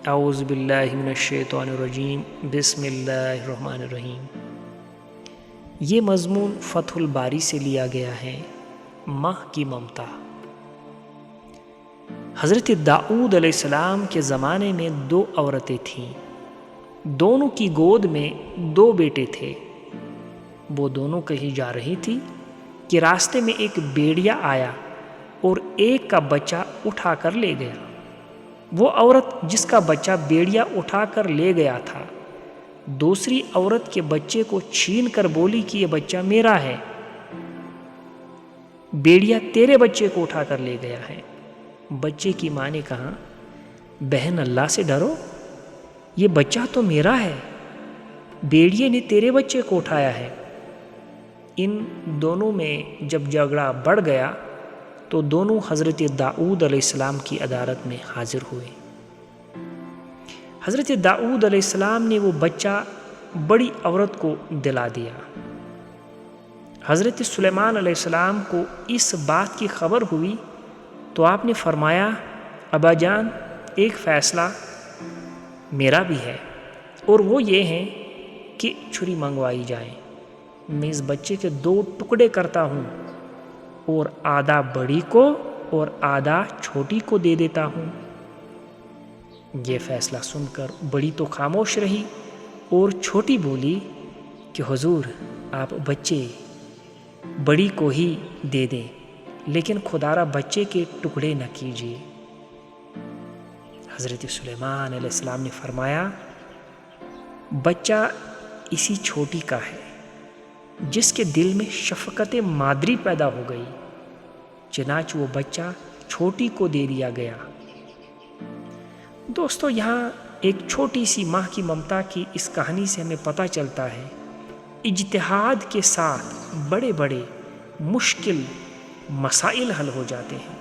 اعوذ باللہ من الشیطان الرجیم، بسم اللہ الرحمن الرحیم۔ یہ مضمون فتح الباری سے لیا گیا ہے۔ ماں کی ممتا۔ حضرت داؤد علیہ السلام کے زمانے میں 2 عورتیں تھیں، دونوں کی گود میں 2 بیٹے تھے۔ وہ دونوں کہیں جا رہی تھی کہ راستے میں ایک بھیڑیا آیا اور ایک کا بچہ اٹھا کر لے گیا۔ وہ عورت جس کا بچہ بھیڑیا اٹھا کر لے گیا تھا، دوسری عورت کے بچے کو چھین کر بولی کہ یہ بچہ میرا ہے، بھیڑیا تیرے بچے کو اٹھا کر لے گیا ہے۔ بچے کی ماں نے کہا، بہن اللہ سے ڈرو، یہ بچہ تو میرا ہے، بھیڑیے نے تیرے بچے کو اٹھایا ہے۔ ان دونوں میں جب جھگڑا بڑھ گیا تو دونوں حضرت داؤد علیہ السلام کی عدالت میں حاضر ہوئے۔ حضرت داؤد علیہ السلام نے وہ بچہ بڑی عورت کو دلا دیا۔ حضرت سلیمان علیہ السلام کو اس بات کی خبر ہوئی تو آپ نے فرمایا، ابا جان، ایک فیصلہ میرا بھی ہے، اور وہ یہ ہے کہ چھری منگوائی جائے۔ میں اس بچے کے 2 ٹکڑے کرتا ہوں اور آدھا بڑی کو اور آدھا چھوٹی کو دے دیتا ہوں۔ یہ فیصلہ سن کر بڑی تو خاموش رہی اور چھوٹی بولی کہ حضور، آپ بچے بڑی کو ہی دے دیں، لیکن خدارا بچے کے ٹکڑے نہ کیجیے۔ حضرت سلیمان علیہ السلام نے فرمایا، بچہ اسی چھوٹی کا ہے جس کے دل میں شفقت مادری پیدا ہو گئی، چنانچہ وہ بچہ چھوٹی کو دے دیا گیا۔ دوستو، یہاں ایک چھوٹی سی ماں کی ممتا کی اس کہانی سے ہمیں پتہ چلتا ہے، اجتہاد کے ساتھ بڑے بڑے مشکل مسائل حل ہو جاتے ہیں۔